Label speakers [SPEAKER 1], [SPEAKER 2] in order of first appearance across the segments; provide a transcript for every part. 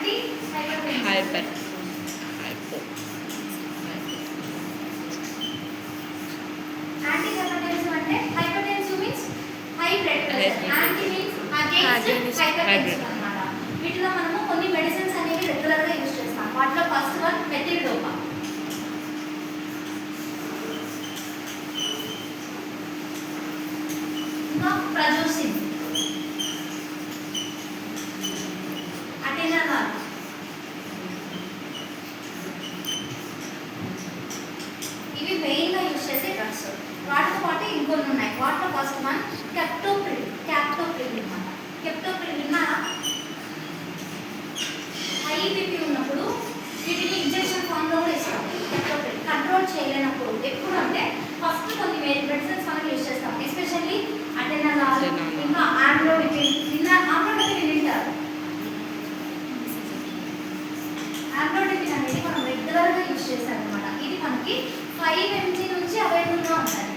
[SPEAKER 1] అది
[SPEAKER 2] hyper
[SPEAKER 1] anti hypertensive అంటే hypertensive means high blood pressure, anti means against hypertensive అన్నమాట. వీటిలో మనము కొన్ని మెడిసిన్స్ అనేవి రెగ్యులర్ గా యూజ్ చేస్తాం. వాటిలో ఫస్ట్ వన్ మెథిల్ డోపా. ఇంకా ప్రజోసిన్, అటెనలాల్, ఇవి మెయిన్ గా యూజ్ చేసే డ్రగ్స్. వాటితో పాటు ఇంకొన్ని ఉన్నాయి. వాటిలో ఫస్ట్ వన్ కెప్టోప్రిల్. అన్నమాట. కెప్టోప్రిల్ విన్నారా? హై బీపీ ఉన్నప్పుడు వీటిని ఇంజెక్షన్ ఫామ్ లో కూడా ఇస్తాం. కెప్టోప్రిల్ కంట్రోల్ చేయలేనప్పుడు ఎప్పుడు అంటే ఫస్ట్ కొన్ని మెడిసిన్స్ మనం యూజ్ చేస్తాం. ఎస్పెషల్లీ అటెనలాల్, ఇంకా ఆండ్రోడిపిన్. ఆండ్రోడిపిన్ వింటారు. ఆండ్రోడిపిన్ అనేది మనం రెగ్యులర్ గా యూజ్ చేస్తాం అనమాట. ఇది మనకి 5 mg నుంచి అవైలబుల్ గా ఉంటుంది.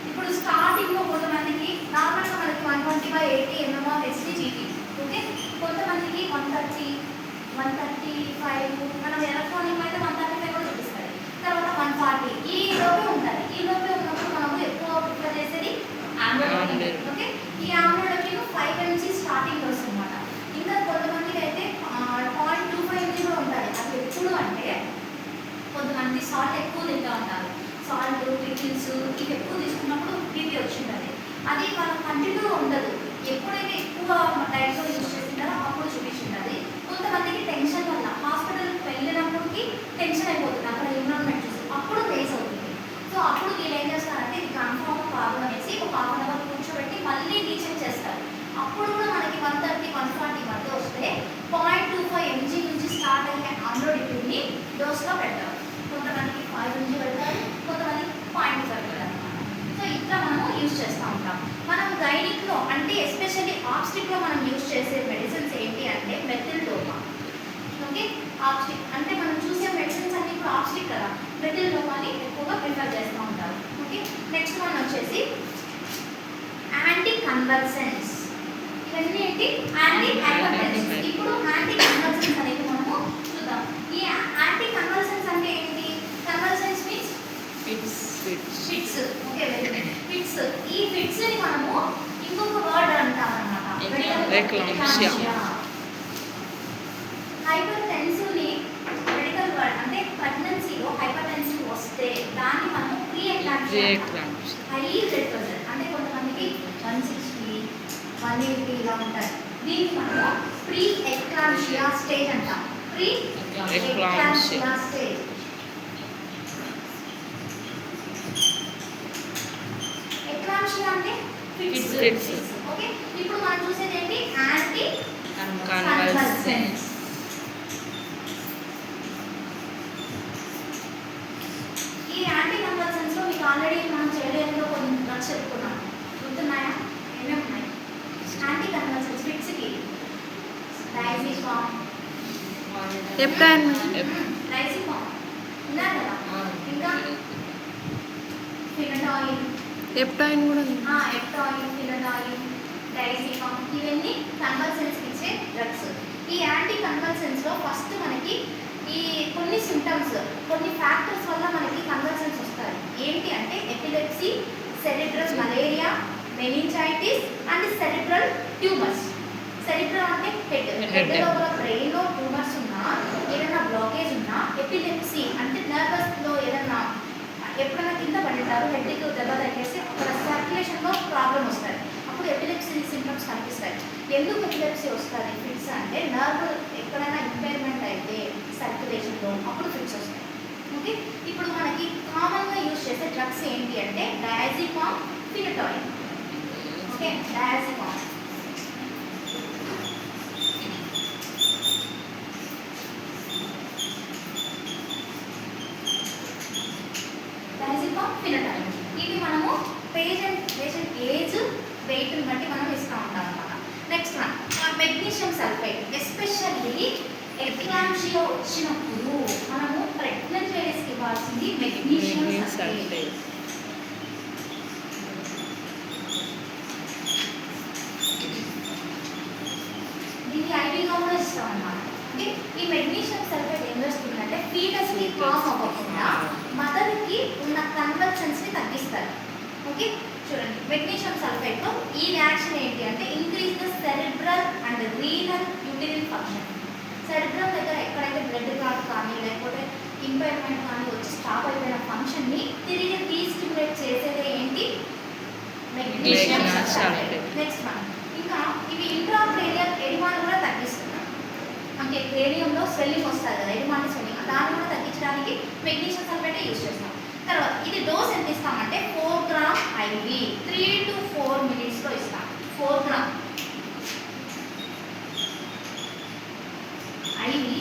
[SPEAKER 1] ఇప్పుడు స్టార్టింగ్ లో కొంతమందికి నార్మల్ గా మనకి 120/80 mmHg జీటీ, ఓకే. కొంతమందికి 130, 135, మనం ఎలక్ట్రానిక్ అయితే 135 కూడా చూపిస్తుంది. తర్వాత 140 ఈ లోపే ఉంటుంది. ఈ లోపే ఉన్నప్పుడు మనము ఎక్కువ ప్రిఫర్ చేసేది ఆండ్రోడిపిన్, ఓకే. ఈ ఆండ్రోడిపిన్ 5 mg స్టార్టింగ్ డోస్ అనమాట. ఇంకా కొంతమందికి అయితే 0.25 mg కూడా ఉంటుంది. అది ఎప్పుడు అంటే కొంతమంది సాల్ట్ ఎక్కువ తింటూ ఉంటారు. సాల్ట్, పికిల్స్ ఇవి ఎక్కువ తీసుకున్నప్పుడు బీపీ వచ్చింటుంది. అది వాళ్ళ కంటిన్యూ ఉండదు. ఎప్పుడైతే ఎక్కువ డైట్లో యూజ్ చేసింటారో అప్పుడు చూపించింది. కొంతమందికి టెన్షన్ వల్ల హాస్పిటల్కి వెళ్ళినప్పటికీ టెన్షన్ అయిపోతుంది అక్కడ ఎన్విరాన్మెంట్ చూసి, అప్పుడు రేస్ అవుతుంది. సో అప్పుడు వీళ్ళు ఏం చేస్తారంటే ఇది కన్ఫామ్ కాదు అనేసి ఒక 1/2 అవర్ కూర్చోబెట్టి మళ్ళీ రీచెక్ చేస్తారు. అప్పుడు కూడా మనకి 130, 140 మధ్య వస్తే 0.25 mg నుంచి స్టార్ట్ అయ్యే ఆండ్రోడిపిన్ని డోస్లో పెడతారు. కొంతమందికి 5 mg పెడతారు, కొంతమందికి 0.5 పెడతారు అనమాట. సో ఇట్లా మనము యూజ్ చేస్తూ ఉంటాం. మనం గైనిక్లో అంటే ఎస్పెషల్లీ ఆబ్స్టిక్లో మనం యూజ్ చేసే మెడిసిన్స్ ఏంటి అంటే మెథిల్ డోపా, ఓకే. ఆబ్స్టిక్ అంటే మనం చూసే మెడిసిన్స్ అన్ని ఇప్పుడు ఆబ్స్టిక్ కదా, మెథిల్ డోపాని ఎక్కువగా ప్రిఫర్ చేస్తూ ఉంటారు, ఓకే. నెక్స్ట్ వన్ వచ్చేసి యాంటీ కన్వల్సెన్స్. ఇవన్నీ ఏంటి? Anti hypertensive. ఇప్పుడు యాంటీ కన్వల్సెన్స్ అనేది మనము చూద్దాం. ఈ యాంటీ కన్వల్సెన్స్ అంటే ఏంటి? కన్వల్సెన్స్ మీన్స్ ఫిట్స్, ఓకే. ఫిట్స్. ఈ ఫిట్స్ ని మనము ఇంకొక వర్డ్ అంటాం అన్నమాట, ఎక్లాంప్సియా. హైపర్టెన్సివ్ ని మెడికల్ వర్డ్ అంటే ప్రెగ్నెన్సీలో హైపర్టెన్సివ్ వస్తే దాన్ని మనము pre eclampsia, high blood pressure అంటే కొంతమందికి 160, 180 ఇలా ఉంటాయి. దీన్ని మనము ప్రీ ఎక్లాంప్సియా స్టేజ్ అంటాం. Pre eclampsia stage. ఎక్లాంప్సియా అంటే ఫిట్స్, ఓకే. ఇప్పుడు మనం చూసేది ఏంటి? యాంటీ కన్వల్సెన్స్. ఈ యాంటీ కన్వల్సెన్స్ లో మీకు ఆల్రెడీ మనం చేయలేదో కొన్ని డ్రగ్స్ చెప్పుకున్నాం, గుర్తున్నాయా? ఏమేమి ఉన్నాయి యాంటీ కన్వల్సెన్స్ ఫిట్స్ కి? డైజిఫామ్, డైజిఫామ్ ఉన్నారు కదా. ఇంకా ఫినడాయిల్,
[SPEAKER 2] ఎప్టాయిన్ కూడా ఉంది.
[SPEAKER 1] ఎప్టాయిల్, ఫినడాయిల్, డైజిఫామ్ ఇవన్నీ కన్వల్సెన్స్ ఇచ్చే డ్రగ్స్. ఈ యాంటీ కన్వల్సెన్స్ లో ఫస్ట్ మనకి ఈ కొన్ని సిమ్టమ్స్, కొన్ని ఫ్యాక్టర్స్ వల్ల మనకి కన్వల్సెన్స్ వస్తాయి. ఏంటి అంటే epilepsy, cerebral malaria, meningitis and cerebral tumours. Cerebral అంటే హెడ్ లోపల బ్రెయిన్ లో ట్యూమర్స్ ఉన్నా, ఏదైనా బ్లాకేజ్ ఉన్నా, ఎపిలెప్సీ అంటే నర్వస్ లో ఏదైనా ఎప్పుడైనా కింద పడిటారు, హెడ్కి దెబ్బ తగిలేసి అక్కడ సర్క్యులేషన్ లో ప్రాబ్లం వస్తుంది. అప్పుడు ఎపిలెప్సీ సింప్టమ్స్ కనిపిస్తాయి. ఎందుకు ఎపిలెప్సీ వస్తుంది? ఫిట్స్ అంటే నర్వ్ ఎక్కడైనా ఇంపైర్మెంట్ అయితే సర్క్యులేషన్లో అప్పుడు ఫిట్స్ వస్తాయి, ఓకే. ఇప్పుడు మనకి కామన్గా యూజ్ చేసే డ్రగ్స్ ఏంటి అంటే డయాజిపామ్, ఫినటాయిల్, ఓకే. డయాజిపామ్, ఫినటాయిల్. ఇది మనము పేషెంట్ ఏజ్, వెయిట్ని బట్టి మనం ఇస్తూ ఉంటాం అన్నమాట. Next one magnesium sulphate. Especially eclampsia వచ్చినప్పుడు మనము ప్రెగ్నెంట్ లేడీస్కి ఇవ్వాల్సింది మెగ్నీషియం సల్ఫేట్. దీన్ని ఐవీగా కూడా ఇస్తాం అన్నమాట, ఓకే. హామ్ అవ్వకుండా మదర్కి ఉన్న కన్వర్జెన్స్ని తగ్గిస్తారు. ఓకే, చూడండి మెగ్నీషియం సల్ఫేట్తో ఈ రియాక్షన్ ఏంటి అంటే increase the cerebral and renal యూటిలిన్ ఫంక్షన్. సెరిబ్రల్ దగ్గర ఎక్కడైతే బ్లడ్ క్లాట్ కానీ లేకపోతే ఇంపైర్మెంట్ కానీ వచ్చి స్టాప్ అయిపోయిన ఫంక్షన్ని తిరిగి రీస్టిమ్యులేట్ చేసేదే ఏంటి? Magnesium sulphate. నెక్స్ట్ వన్, ఇంకా ఇవి ఇంట్రాక్రేనియల్ ఎడిమాని కూడా తగ్గిస్తున్నారు. అంటే క్రేనియంలో స్వెల్లింగ్ వస్తుంది కదా, ఎడిమాని స్వెల్లింగ్, దాన్ని కూడా తగ్గించడానికి మెగ్నీషియం సల్ఫేటే యూజ్ చేస్తాం. తర్వాత ఇది డోస్ ఎంత ఇస్తామంటే 4 గ్రామ్ ఐవి 3 to 4 minutes ఇస్తాం. 4 గ్రామ్ ఐవి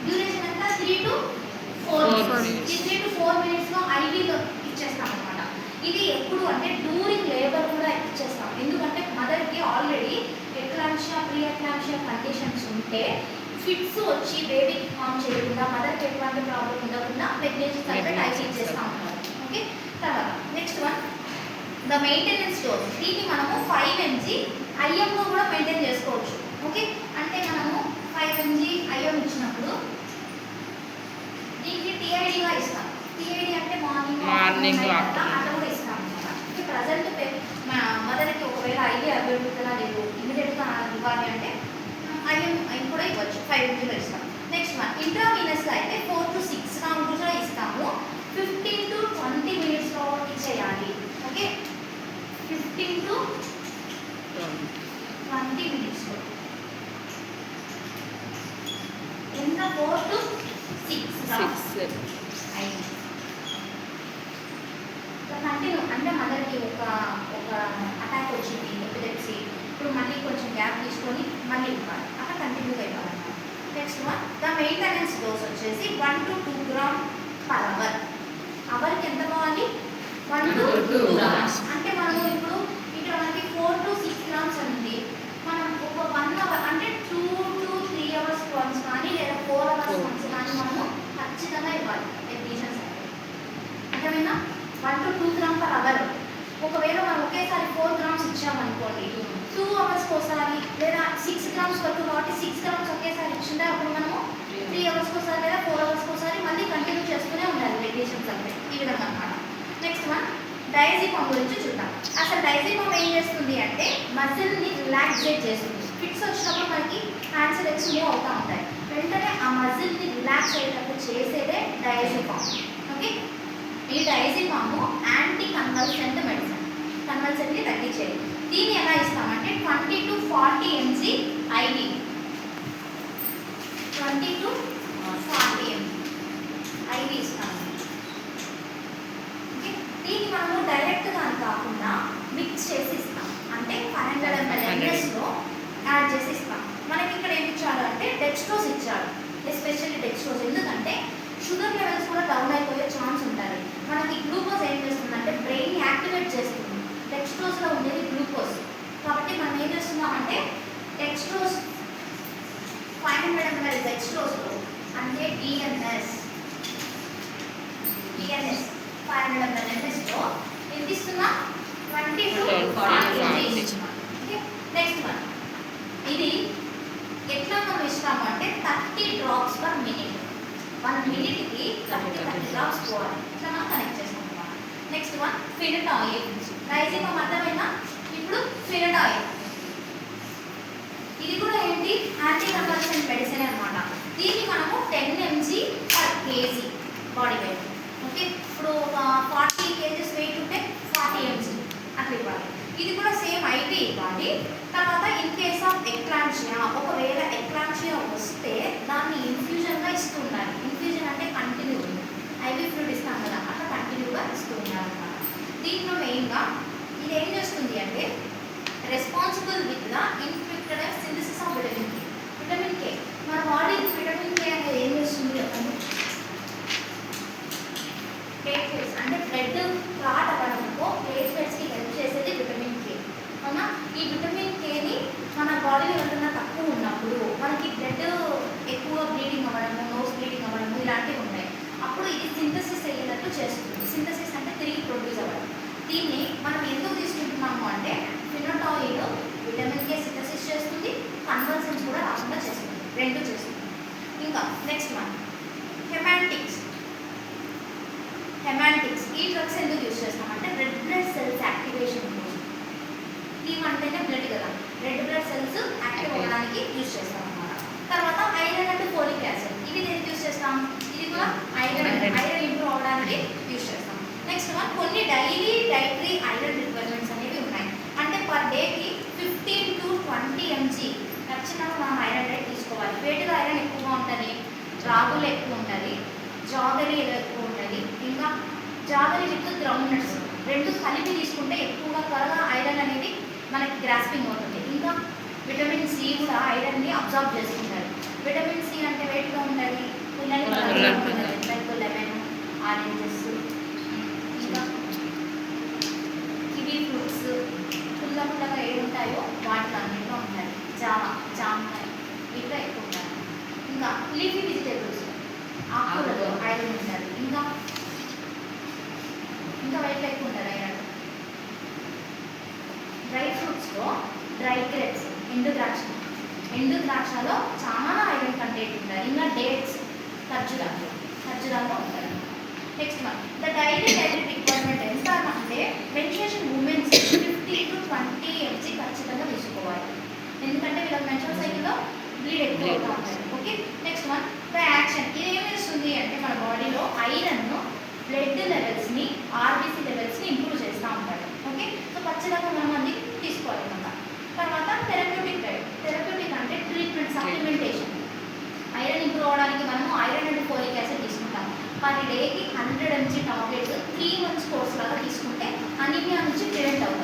[SPEAKER 1] డ్యూరేషన్ ఎంత? 3 to 4 minutes. ఈ 3 to 4 minutes ఐవిలో ఇచ్చేస్తాం అనమాట. ఇది ఎప్పుడు అంటే డ్యూరింగ్ లేబర్ కూడా ఇచ్చేస్తాం. ఎందుకంటే మదర్కి already eclampsia pre eclampsia conditions ఉంటే ఫిట్స్ వచ్చి బేబీకి హార్మ్ చేయకుండా మదర్కి ఎటువంటి ప్రాబ్లం ఉండకుండా మెగ్నీషియం సల్ఫేట్ ఐవి ఇచ్చేస్తాం అన్నమాట. ఓకే, తర్వాత next one the maintenance dose. దీన్ని మనము 5 mg ఐఎంలో కూడా మెయింటైన్ చేసుకోవచ్చు. ఓకే, అంటే మనము 5 mg ఐఎం ఇచ్చినప్పుడు దీనికి టీఐడిగా ఇస్తాం. టీఐడి అంటే మార్నింగ్ అట్లా కూడా ఇస్తాం అనమాట. ఇది ప్రజెంట్ మదర్కి ఒకవేళ ఐవి అవైలబుల్గా లేదు ఇమీడియట్గా ఇవ్వాలి అంటే ఐఎం కూడా ఇవ్వచ్చు. 5 mg ఇస్తాం. నెక్స్ట్ వన్ ఇంట్రావీనస్లో అయితే 4 to 6 రౌండ్స్లో ఇస్తాము. 15 to 20 minutesలో ఇచ్చేయాలి. ఓకే, 15 to 20 minutesలో ఎంత? 4 to 6 అయింది. కంటిన్యూ అంటే మదర్కి ఒక అటాక్ వచ్చింది ఎపిలెప్సీ, ఇప్పుడు మళ్ళీ కొంచెం గ్యాప్ తీసుకొని మళ్ళీ ఇవ్వాలి, అట్లా కంటిన్యూగా ఇవ్వాలన్నమాట. Next one the maintenance dose వచ్చేసి 1 to 2 గ్రామ్ పర్ అవర్. అవర్కి ఎంత కావాలి? 1 to 2 grams. అంటే మనము ఇప్పుడు ఇక్కడ మనకి 4 to 6 grams ఉంది. మనం ఒక 1 hour అంటే 2 to 3 hours వన్స్ కానీ లేదా 4 hours వన్స్ కానీ మనము ఖచ్చితంగా ఇవ్వాలి మెగ్నీషియం సల్ఫేట్. అర్థమైందా? 1 to 2 grams per hour. ఒకవేళ మనం ఒకేసారి 4 grams ఇచ్చామనుకోండి, 2 hours ఒకసారి లేదా 6 grams వరకు కాబట్టి 6 grams ఒకేసారి ఇచ్చింటే అప్పుడు మనము 3 hours ఒకసారి లేదా 4 hours ఒకసారి మళ్ళీ కంటిన్యూ చేస్తూనే ఉండాలి మెగ్నీషియం సల్ఫేట్. ఈ విధంగా అన్నమాట. నెక్స్ట్ వన్ డయాజిపమ్ గురించి చూద్దాం. అసలు డయాజిపమ్ ఏం చేస్తుంది అంటే మజిల్ని రిలాక్సేట్ చేస్తుంది. ఫిట్స్ వచ్చినప్పుడు మనకి హ్యాండ్స్ లెగ్స్ మూవ్ అవుతూ ఉంటాయి, వెంటనే ఆ మజిల్ని రిలాక్స్ అయ్యేటట్టు చేసేదే డయాజిపమ్. ఓకే, ఈ డయాజిపమ్ యాంటీ కన్వల్సెంట్ మెడిసిన్, కన్వల్సెంట్ని తగ్గించేది. దీన్ని ఎలా ఇస్తామంటే 20 to 40 mg IV, 20 to 40 mg IV ఇస్తాము. ఓకే, దీన్ని మనము డైరెక్ట్గా కాకుండా మిక్స్ చేసి ఇస్తాం. అంటే 500 ml యాడ్ చేసి ఇస్తాం. మనకి ఇక్కడ ఏమి ఇచ్చాడు అంటే డెక్స్ట్రోజ్ ఇచ్చాడు, ఎస్పెషల్లీ డెక్స్ట్రోజ్. ఎందుకంటే షుగర్ లెవెల్స్ కూడా డౌన్ అయిపోయే ఛాన్స్ ఉంటుంది. మనకి గ్లూకోజ్ ఏం చేస్తుందంటే బ్రెయిన్ యాక్టివేట్ చేస్తుంది. డెక్స్ట్రోజ్లో ఉండేది గ్లూకోజ్, కాబట్టి మనం ఏం చేస్తున్నామంటే డెక్స్ట్రోజ్ 500 ml డెక్స్ట్రోజ్లో అంటే డిఎన్ఎస్ 500 ml ఎంత ఇస్తున్నా? 20 to 40 ఇస్తున్నాం. ఓకే, నెక్స్ట్ వన్ ఇది ఎట్లా మనం ఇస్తాము అంటే 30 drops per minute. 1 minute-కి 30 drops పోవాలి. ఇట్లా మనం కనెక్ట్ చేస్తాం. Next one ఫినటాయిల్. డయాజిపమ్ అర్థమైనా? ఇప్పుడు ఫినటాయిల్ ఇది కూడా ఏంటి? యాంటీ కన్వల్సెంట్ మెడిసిన్ అనమాట. దీన్ని మనము 10 mg per kg body weight. Okay, ఇప్పుడు ఒక 40 kgs వెయిట్ ఉంటే 40 mg అట్లా ఇవ్వాలి. ఇది కూడా సేమ్ ఐవి ఇవ్వాలి. తర్వాత ఇన్ కేస్ ఆఫ్ ఎక్లాంషియా, ఒకవేళ ఎక్లాంషియా వస్తే దాన్ని ఇన్ఫ్యూజన్గా ఇస్తూ ఉండాలి. ఇన్ఫ్యూజన్ అంటే కంటిన్యూ ఐవి ఫ్లూయిడ్ ఇస్తాం కదా, అట్లా కంటిన్యూగా ఇస్తూ ఉండాలన్నమాట. దీంట్లో మెయిన్గా ఇది ఏం చేస్తుంది అంటే రెస్పాన్సిబుల్ విత్ ద ఇన్ఫిల్టెడ్ synthesis of vitamin K. Vitamin K మన బాడీకి విటమిన్ కే అనేది ఏం చేస్తుంది చెప్పండి? ప్లేట్లెట్స్ అంటే బ్లడ్ క్లాట్ అవ్వడంలో ప్లేట్లెట్స్కి హెల్ప్ చేసేది విటమిన్ కే. అవునా? ఈ విటమిన్ కేని మన బాడీలో ఏదైనా తక్కువ ఉన్నప్పుడు మనకి బ్లడ్ ఎక్కువ బ్లీడింగ్ అవ్వడము, నోస్ బ్లీడింగ్ అవ్వడము ఇలాంటివి ఉంటాయి. అప్పుడు ఇది సింథసిస్ అయ్యేటట్టు చేస్తుంది. సింథసిస్ అంటే తిరిగి ప్రొడ్యూస్ అవ్వడం. దీన్ని మనం ఎందుకు తీసుకుంటున్నాము అంటే ఫినటాయిల్ విటమిన్ కే సింథసిస్ చేస్తుంది, కన్వర్సెన్స్ కూడా రాకుండా చేస్తుంది, రెండు చేస్తుంది. ఇంకా నెక్స్ట్ వన్ హెమాటోక్రైట్ హెమాంటిక్స్ ఈ డ్రగ్స్ ఎందుకు యూజ్ చేస్తామంటే రెడ్ బ్లడ్ సెల్స్ యాక్టివేషన్ కోసం. హీమ్ అంటేనే బ్లడ్ కదా, రెడ్ బ్లడ్ సెల్స్ యాక్టివ్ అవ్వడానికి యూజ్ చేస్తాం అన్నమాట. తర్వాత ఐరన్ అండ్ ఫోలిక్ యాసిడ్ ఇది దేనికి యూజ్ చేస్తాం? ఇది కూడా ఐరన్ ఇంప్రూవ్ అవ్వడానికి యూజ్ చేస్తాం. నెక్స్ట్ వన్ కొన్ని డైటరీ ఐరన్ రిక్వైర్మెంట్స్ అనేవి ఉన్నాయి. అంటే పర్ డేకి 15 to 20 mg ఖచ్చితంగా మనం ఐరన్ డైట్ తీసుకోవాలి. వేటిలో ఐరన్ ఎక్కువగా ఉంటుంది? రాగులు ఎక్కువ ఉంటుంది, జాగరీలో ఎక్కువ ఉంటుంది, ఇంకా జాగరీ విత్ గ్రౌండ్ నట్స్ రెండు కలిపి తీసుకుంటే ఎక్కువగా త్వరగా ఐరన్ అనేది మనకి గ్రాస్పింగ్ అవుతుంది. ఇంకా విటమిన్ సి కూడా ఐరన్ని అబ్జార్బ్ చేసుకుంటారు. విటమిన్ సి అంటే వేటిలో ఉంటుంది? పుల్లని పళ్ళలో ఉంటుంది, లైక్ లెమన్, ఆరెంజెస్, ఇంకా కివీ ఫ్రూట్స్ పుల్లగా ఏవి ఉంటాయో వాటిలో అన్నింటిలో ఉంటాయి. జామకాయ వీటిలో ఎక్కువ ఉంటాయి. ఇంకా లీఫీ వెజిటేబుల్స్ ఆకుకూరలో ఐరన్ ఉంటుంది. ఇంకా వైట్లో ఎక్కువ ఉంటుంది ఐరన్. డ్రై ఫ్రూట్స్లో డ్రై గ్రేప్స్ ఎండు ద్రాక్షలో చాలా ఐరన్ కంటెంట్ ఉంటుంది. ఇంకా డేట్స్ ఖర్జూరాల్లో ఉంటుంది. Next one the daily requirement ఎంత అంటే మెన్స్ట్రుయేషన్ ఉమెన్స్ 15 to 20 mg ఖచ్చితంగా తీసుకోవాలి. ఎందుకంటే వీళ్ళకి మెన్స్ట్రువల్ సైకిల్లో బ్లీడ్ ఎక్కువ అవుతూ ఉంటుంది. Okay, next one the action ఇది ఏం చేస్తుంది అంటే మన బాడీలో ఐరన్ బ్లడ్ లెవెల్స్ని ఆర్బీసీ లెవెల్స్ని ఇంప్రూవ్ చేస్తూ ఉంటాడు. ఓకే, సో ఖచ్చితంగా మనం అది తీసుకోవాలి అన్నమాట. తర్వాత థెరప్యూటిక్ అంటే ట్రీట్మెంట్ సప్లిమెంటేషన్. ఐరన్ ఇంప్రూవ్ అవడానికి మనము ఐరన్ అండ్ ఫోలిక్ యాసిడ్ తీసుకుంటాం. పర్ డేకి 100 mg టాబ్లెట్స్ 3 months కోర్స్ లాగా తీసుకుంటే అనీమియా నుంచి ప్రివెంట్ అవుతాం.